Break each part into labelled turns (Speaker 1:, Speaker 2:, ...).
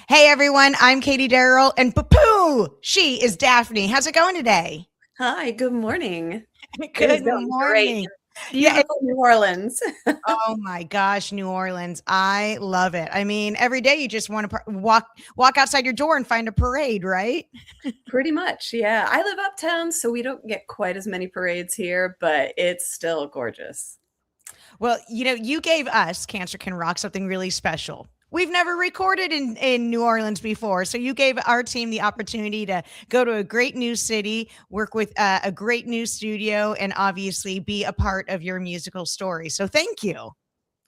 Speaker 1: Hey everyone, I'm Katie Darrell, and poo she is Daphne. How's it going today?
Speaker 2: Hi, good morning. It is
Speaker 1: Good
Speaker 2: going great
Speaker 1: morning.
Speaker 2: in
Speaker 1: Yeah.
Speaker 2: beautiful New Orleans.
Speaker 1: Oh my gosh, New Orleans. I love it. I mean, every day you just want to walk outside your door and find a parade, right?
Speaker 2: Pretty much, yeah. I live uptown, so we don't get quite as many parades here, but it's still gorgeous.
Speaker 1: Well, you gave us Cancer Can Rock something really special. We've never recorded in New Orleans before. So you gave our team the opportunity to go to a great new city, work with a great new studio, and obviously be a part of your musical story. So thank you.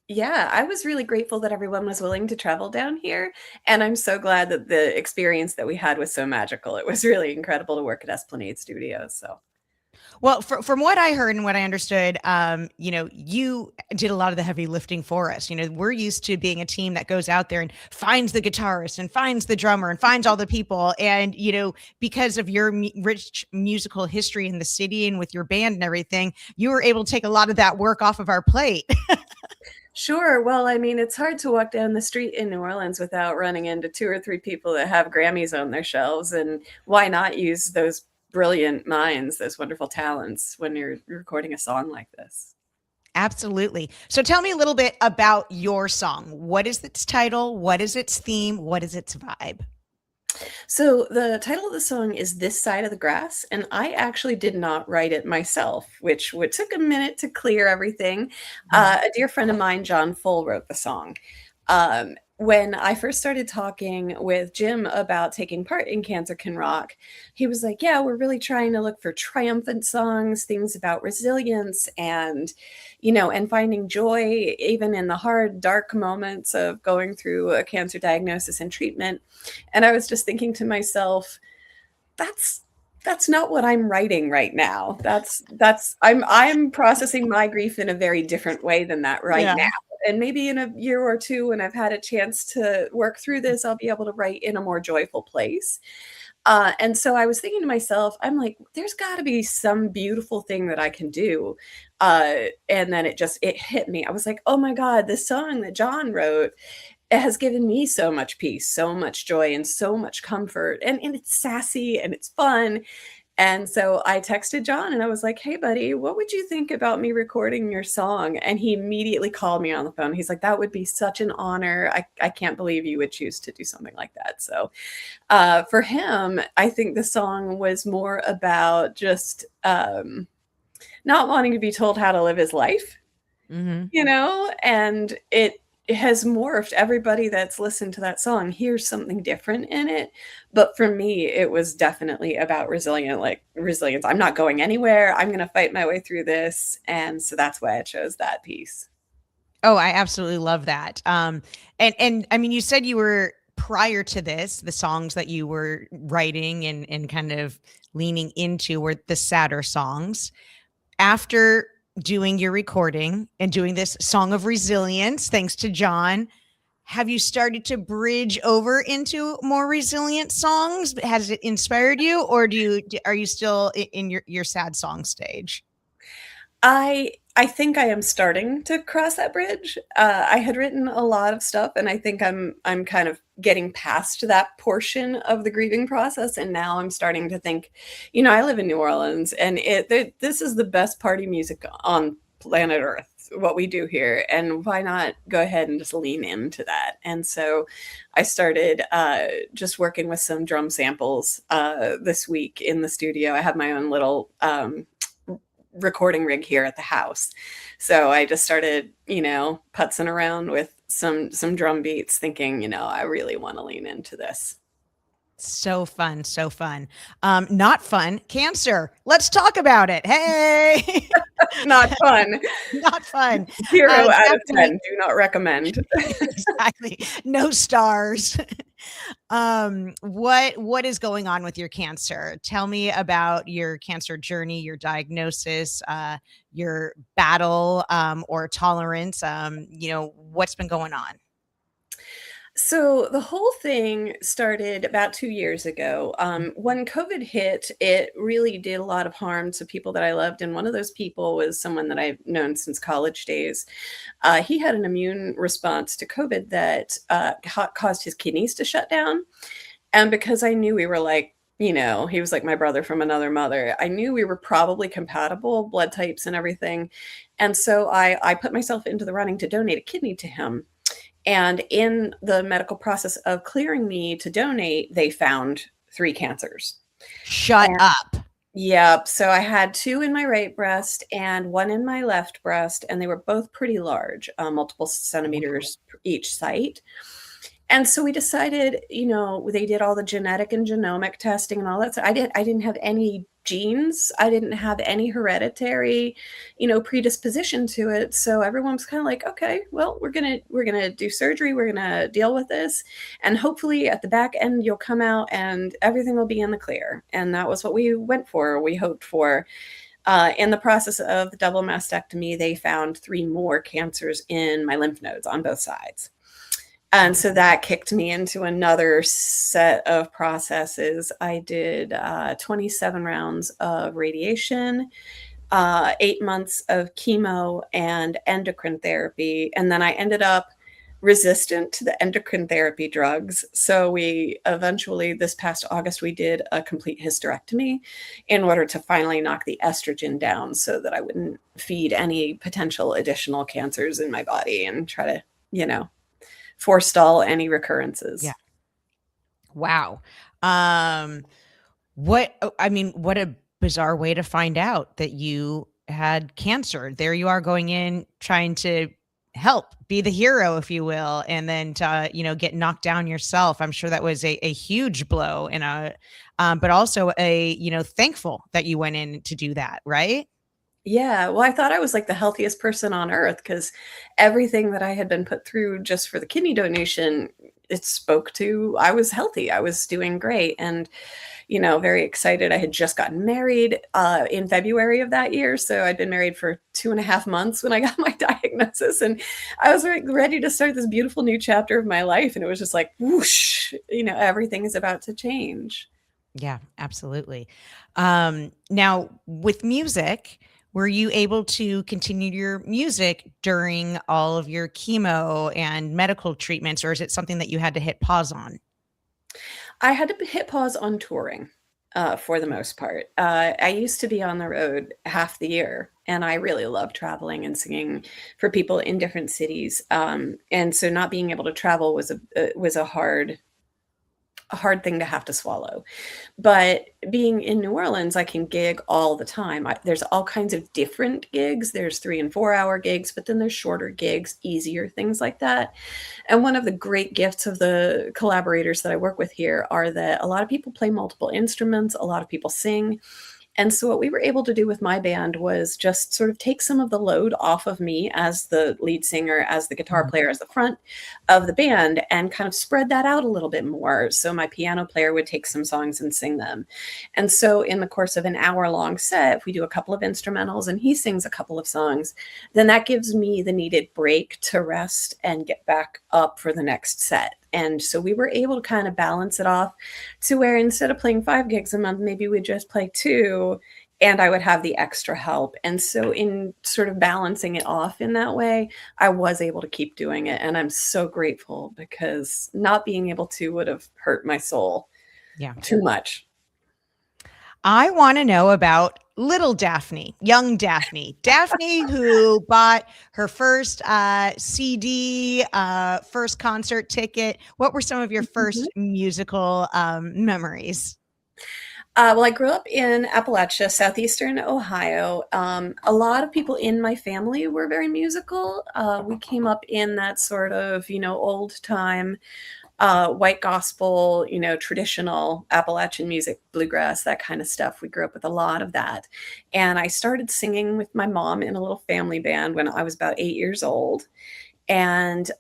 Speaker 2: Yeah, I was really grateful that everyone was willing to travel down here, and I'm so glad that the experience that we had was so magical. It was really incredible to work at Esplanade Studios, so
Speaker 1: Well, from what I heard and what I understood, you did a lot of the heavy lifting for us. We're used to being a team that goes out there and finds the guitarist and finds the drummer and finds all the people. And, because of your rich musical history in the city and with your band and everything, you were able to take a lot of that work off of our plate.
Speaker 2: Sure. Well, I mean, it's hard to walk down the street in New Orleans without running into two or three people that have Grammys on their shelves. And why not use those brilliant minds, those wonderful talents when you're recording a song like this?
Speaker 1: Absolutely. So tell me a little bit about your song. What is its title? What is its theme? What is its vibe?
Speaker 2: So the title of the song is This Side of the Grass, and I actually did not write it myself, which would took a minute to clear everything. A dear friend of mine, John Fohl, wrote the song. When I first started talking with Jim about taking part in Cancer Can Rock, he was like, "Yeah, we're really trying to look for triumphant songs, things about resilience and finding joy even in the hard, dark moments of going through a cancer diagnosis and treatment." And I was just thinking to myself, that's that's not what I'm writing right now. I'm processing my grief in a very different way than that right
Speaker 1: Yeah.
Speaker 2: now. And maybe in a year or two when I've had a chance to work through this, I'll be able to write in a more joyful place. And so I was thinking to myself, I'm like, there's got to be some beautiful thing that I can do. And then it hit me. I was like, oh my God, this song that John wrote, it has given me so much peace, so much joy, and so much comfort. And it's sassy and it's fun. And so I texted John and I was like, "Hey, buddy, what would you think about me recording your song?" And he immediately called me on the phone. He's like, "That would be such an honor. I can't believe you would choose to do something like that." So for him, I think the song was more about just not wanting to be told how to live his life,
Speaker 1: Hmm.
Speaker 2: and it has morphed. Everybody that's listened to that song hears something different in it, but for me, it was definitely about resilience. I'm not going anywhere. I'm gonna fight my way through this, and so that's why I chose that piece.
Speaker 1: Oh, I absolutely love that. And I mean, you said you were prior to this, the songs that you were writing and kind of leaning into were the sadder songs. After doing your recording and doing this song of resilience, thanks to John, have you started to bridge over into more resilient songs? Has it inspired you, or are you still in your sad song stage?
Speaker 2: I think I am starting to cross that bridge. I had written a lot of stuff, and I think I'm kind of getting past that portion of the grieving process, and now I'm starting to think, I live in New Orleans, and this is the best party music on planet Earth. What we do here, and why not go ahead and just lean into that? And so, I started just working with some drum samples this week in the studio. I have my own little recording rig here at the house. So I just started, putzing around with some drum beats, thinking, I really want to lean into this.
Speaker 1: So fun, so fun. Not fun. Cancer. Let's talk about it. Hey,
Speaker 2: Not fun.
Speaker 1: not fun.
Speaker 2: 0 out of
Speaker 1: Definitely.
Speaker 2: 10. Do not recommend.
Speaker 1: Exactly. No stars. What is going on with your cancer? Tell me about your cancer journey, your diagnosis, your battle, or tolerance. What's been going on?
Speaker 2: So the whole thing started about 2 years ago. When COVID hit, it really did a lot of harm to people that I loved, and one of those people was someone that I've known since college days. He had an immune response to COVID that caused his kidneys to shut down. And because I knew we were like, he was like my brother from another mother. I knew we were probably compatible, blood types and everything. And so I put myself into the running to donate a kidney to him. And in the medical process of clearing me to donate, they found 3 cancers.
Speaker 1: Shut
Speaker 2: And
Speaker 1: up.
Speaker 2: yep, so I had 2 in my right breast and 1 in my left breast, and they were both pretty large, multiple
Speaker 1: Wow.
Speaker 2: centimeters each site. And so we decided, they did all the genetic and genomic testing and all that. So I didn't have any genes. I didn't have any hereditary, predisposition to it. So everyone was kind of like, okay, well, we're gonna do surgery. We're gonna deal with this. And hopefully at the back end you'll come out and everything will be in the clear. And that was what we went for, we hoped for. In the process of the double mastectomy, they found 3 more cancers in my lymph nodes on both sides. And so that kicked me into another set of processes. I did 27 rounds of radiation, 8 months of chemo and endocrine therapy. And then I ended up resistant to the endocrine therapy drugs. So we eventually, this past August, we did a complete hysterectomy in order to finally knock the estrogen down so that I wouldn't feed any potential additional cancers in my body and try to, forestall any
Speaker 1: Yeah.
Speaker 2: recurrences.
Speaker 1: Wow. What a bizarre way to find out that you had cancer. There you are going in trying to help, be the hero, if you will, and then to, get knocked down yourself. I'm sure that was a huge blow but also thankful that you went in to do that, right?
Speaker 2: Yeah, well, I thought I was like the healthiest person on earth because everything that I had been put through just for the kidney donation, it spoke to I was healthy. I was doing great and, very excited. I had just gotten married in February of that year. So I'd been married for 2.5 months when I got my diagnosis. And I was ready to start this beautiful new chapter of my life. And it was just like, whoosh, everything is about to change.
Speaker 1: Yeah, absolutely. Now with music, were you able to continue your music during all of your chemo and medical treatments, or is it something that you had to hit pause on?
Speaker 2: I had to hit pause on touring, for the most part. I used to be on the road half the year, and I really love traveling and singing for people in different cities. And so not being able to travel was a hard thing to have to swallow. But being in New Orleans, I can gig all the time. There's all kinds of different gigs. There's 3 and 4 hour gigs, but then there's shorter gigs, easier things like that. And one of the great gifts of the collaborators that I work with here are that a lot of people play multiple instruments, a lot of people sing. And so what we were able to do with my band was just sort of take some of the load off of me as the lead singer, as the guitar
Speaker 1: Mhm.
Speaker 2: player, as the front of the band, and kind of spread that out a little bit more. So my piano player would take some songs and sing them. And so in the course of an hour-long set, if we do a couple of instrumentals and he sings a couple of songs, then that gives me the needed break to rest and get back up for the next set. And so we were able to kind of balance it off to where instead of playing 5 gigs a month, maybe we'd just play 2 and I would have the extra help. And so in sort of balancing it off in that way, I was able to keep doing it. And I'm so grateful because not being able to would have hurt my soul
Speaker 1: Yeah.
Speaker 2: too much.
Speaker 1: I want to know about little Daphne, young Daphne, Daphne who bought her first CD, first concert ticket. What were some of your
Speaker 2: Mhm.
Speaker 1: first musical memories?
Speaker 2: Well, I grew up in Appalachia, southeastern Ohio. A lot of people in my family were very musical. We came up in that sort of, old time white gospel, traditional Appalachian music, bluegrass, that kind of stuff. We grew up with a lot of that. And I started singing with my mom in a little family band when I was about 8 years old and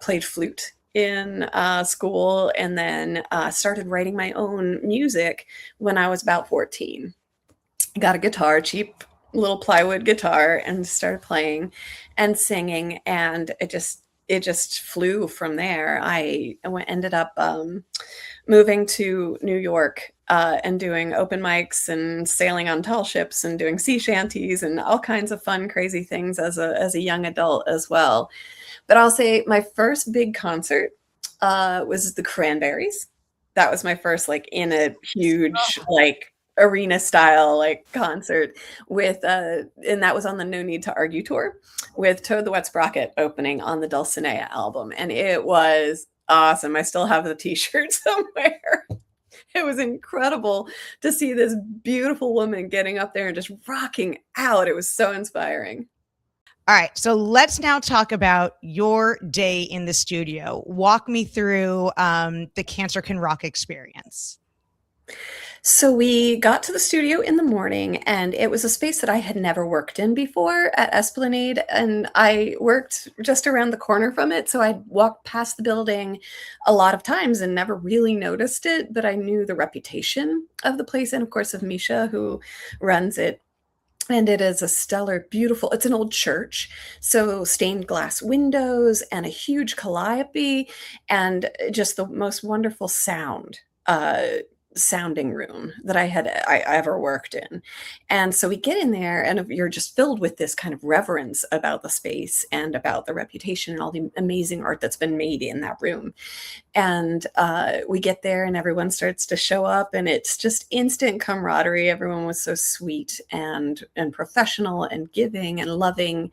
Speaker 2: played flute in school and then started writing my own music when I was about 14. Got a guitar, cheap little plywood guitar, and started playing and singing. And it just it just flew from there. Ended up moving to New York and doing open mics and sailing on tall ships and doing sea shanties and all kinds of fun, crazy things as a young adult as well. But I'll say my first big concert was the Cranberries. That was my first like in a huge like arena style like concert with and that was on the No Need to Argue tour with Toad the Wet Sprocket opening on the Dulcinea album, and it was awesome. I still have the t-shirt somewhere. It was incredible to see this beautiful woman getting up there and just rocking out. It was so inspiring.
Speaker 1: All right, so let's now talk about your day in the studio. Walk me through the Cancer Can Rock experience.
Speaker 2: So we got to the studio in the morning, and it was a space that I had never worked in before at Esplanade, and I worked just around the corner from it, so I'd walked past the building a lot of times and never really noticed it, but I knew the reputation of the place and, of course, of Misha, who runs it. And it is a stellar, beautiful, it's an old church, so stained glass windows and a huge calliope and just the most wonderful sounding room that I ever worked in. And so we get in there and you're just filled with this kind of reverence about the space and about the reputation and all the amazing art that's been made in that room. And we get there and everyone starts to show up and it's just instant camaraderie. Everyone was so sweet and professional and giving and loving.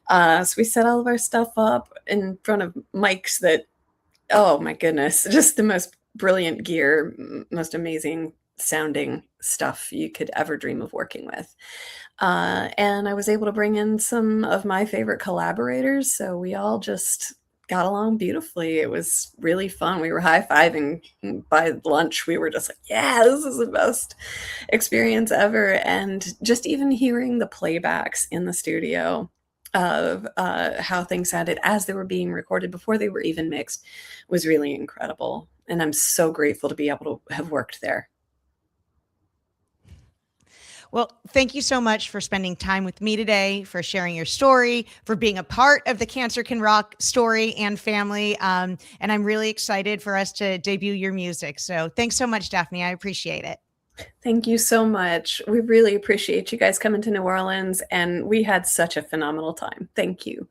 Speaker 2: So we set all of our stuff up in front of mics that, oh my goodness, just the most brilliant gear, most amazing sounding stuff you could ever dream of working with. And I was able to bring in some of my favorite collaborators. So we all just got along beautifully. It was really fun. We were high-fiving by lunch. We were just like, yeah, this is the best experience ever. And just even hearing the playbacks in the studio of how things sounded as they were being recorded before they were even mixed was really incredible. And I'm so grateful to be able to have worked there.
Speaker 1: Well, thank you so much for spending time with me today, for sharing your story, for being a part of the Cancer Can Rock story and family. And I'm really excited for us to debut your music. So thanks so much, Daphne. I appreciate it.
Speaker 2: Thank you so much. We really appreciate you guys coming to New Orleans, and we had such a phenomenal time. Thank you.